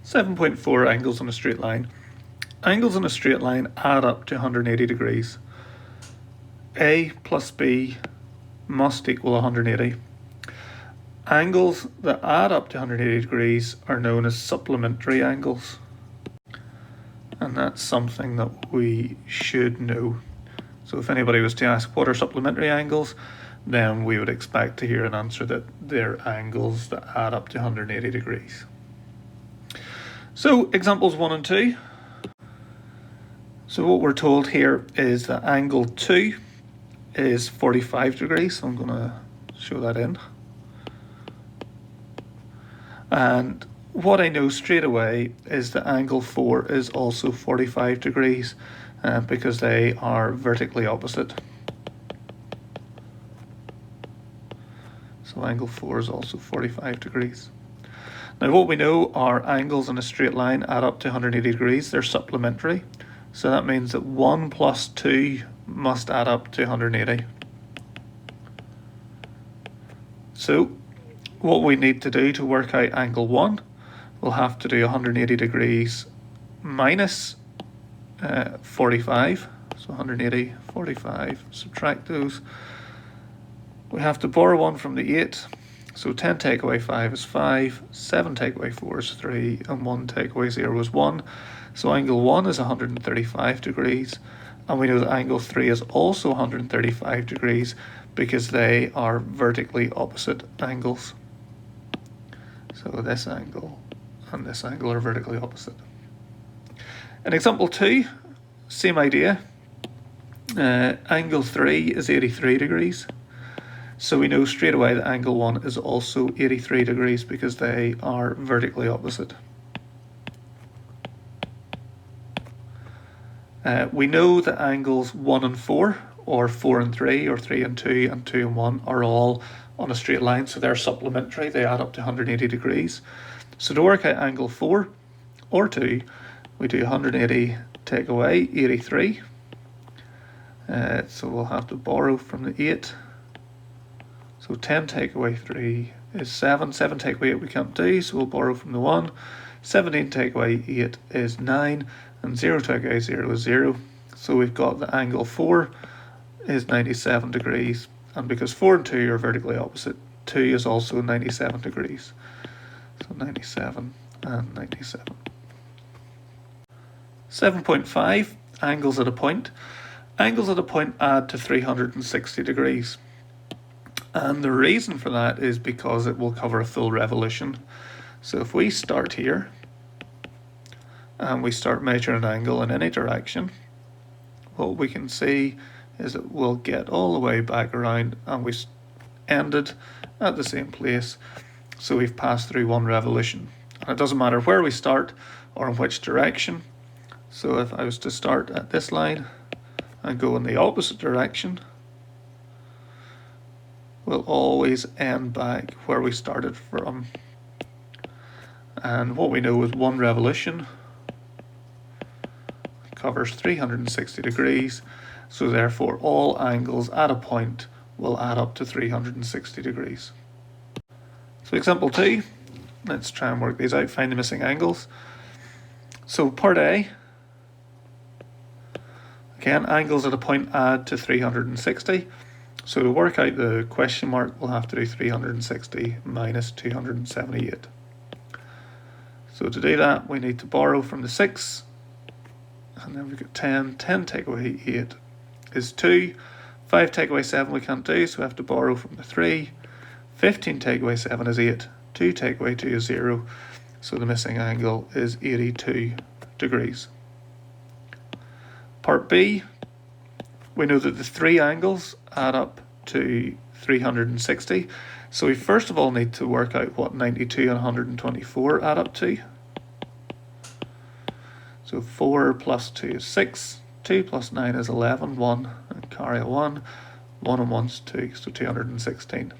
7.4 angles on a straight line. Angles on a straight line add up to 180 degrees. A plus B must equal 180. Angles that add up to 180 degrees are known as supplementary angles. And that's something that we should know. So if anybody was to ask what are supplementary angles, then we would expect to hear an answer that they're angles that add up to 180 degrees. So examples 1 and 2. So what we're told here is that angle 2 is 45 degrees. So I'm going to show that in. And what I know straight away is that angle 4 is also 45 degrees because they are vertically opposite. So angle 4 is also 45 degrees. Now what we know are angles in a straight line add up to 180 degrees. They're supplementary. So that means that 1 plus 2 must add up to 180. So what we need to do to work out angle 1, we'll have to do 180 degrees minus 45. So 180, 45, subtract those. We have to borrow 1 from the 8. So 10 take away 5 is 5, 7 take away 4 is 3, and 1 take away 0 is 1. So angle 1 is 135 degrees, and we know that angle 3 is also 135 degrees because they are vertically opposite angles. So this angle and this angle are vertically opposite. In example 2, same idea. Angle 3 is 83 degrees. So we know straight away that angle 1 is also 83 degrees because they are vertically opposite. We know that angles 1 and 4, or 4 and 3, or 3 and 2, and 2 and 1 are all on a straight line, so they're supplementary, they add up to 180 degrees. So to work out angle 4 or 2, we do 180 take away 83. So we'll have to borrow from the 8. So 10 take away 3 is 7. 7 take away 8 we can't do, so we'll borrow from the 1. 17 take away 8 is 9. And 0 take away 0 is 0. So we've got the angle 4 is 97 degrees. And because 4 and 2 are vertically opposite, 2 is also 97 degrees. So 97 and 97. 7.5, angles at a point. Angles at a point add to 360 degrees. And the reason for that is because it will cover a full revolution. So if we start here, and we start measuring an angle in any direction, what we can see is that we'll get all the way back around and we ended at the same place. So we've passed through one revolution. And it doesn't matter where we start or in which direction. So if I was to start at this line and go in the opposite direction, we'll always end back where we started from. And what we know is one revolution covers 360 degrees, so therefore all angles at a point will add up to 360 degrees. So example 2, let's try and work these out, find the missing angles. So part A, again, angles at a point add to 360. So to work out the question mark, we'll have to do 360 minus 278. So to do that, we need to borrow from the 6, and then we've got 10. 10 take away 8 is 2. 5 take away 7 we can't do, so we have to borrow from the 3. 15 take away 7 is 8. 2 take away 2 is 0. So the missing angle is 82 degrees. Part B, we know that the three angles add up to 360. So we first of all need to work out what 92 and 124 add up to. So 4 plus 2 is 6, 2 plus 9 is 11, 1, and carry a 1. 1 and 1 is 2, so 216.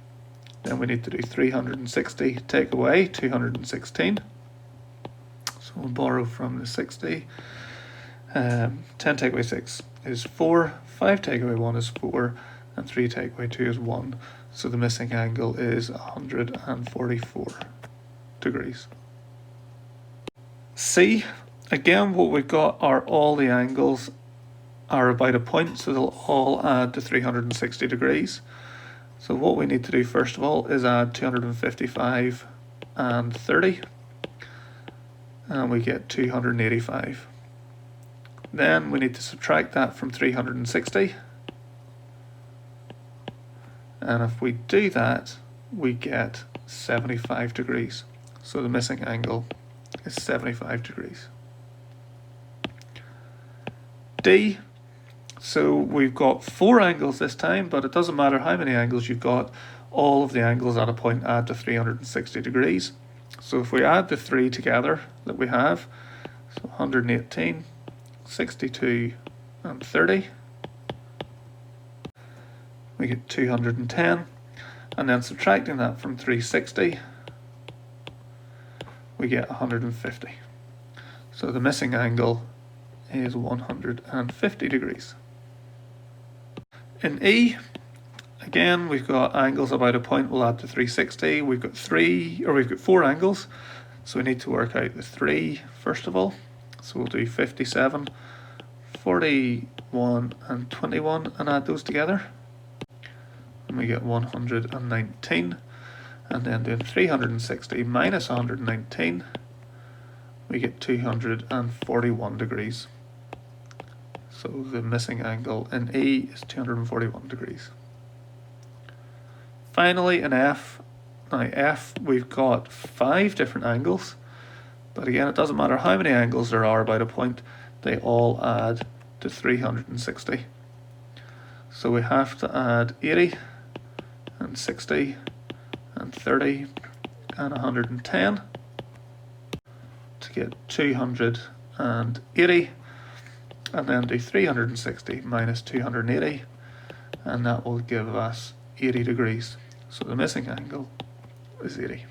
Then we need to do 360, take away 216. So we'll borrow from the 60. 10 take away 6 is 4, 5 take away 1 is 4, and 3 take away 2 is 1. So the missing angle is 144 degrees. C, again what we've got are all the angles are about a point, so they'll all add to 360 degrees. So what we need to do first of all is add 255 and 30, and we get 285. Then we need to subtract that from 360, and if we do that, we get 75 degrees. So the missing angle is 75 degrees. D, so we've got 4 angles this time, but it doesn't matter how many angles you've got, all of the angles at a point add to 360 degrees. So if we add the 3 together that we have, so 118, 62 and 30, we get 210, and then subtracting that from 360, we get 150. So the missing angle is 150 degrees. In E, again, we've got angles about a point, we'll add to 360. We've got 4 angles, so we need to work out the 3 first of all. So we'll do 57, 41 and 21 and add those together. And we get 119. And then doing 360 minus 119, we get 241 degrees. So the missing angle in E is 241 degrees. Finally, in F, now F, we've got 5 different angles, but again, it doesn't matter how many angles there are about a point, they all add to 360. So we have to add 80 and 60 and 30 and 110 to get 280, and then do 360 minus 280, and that will give us 80 degrees. So the missing angle is 80.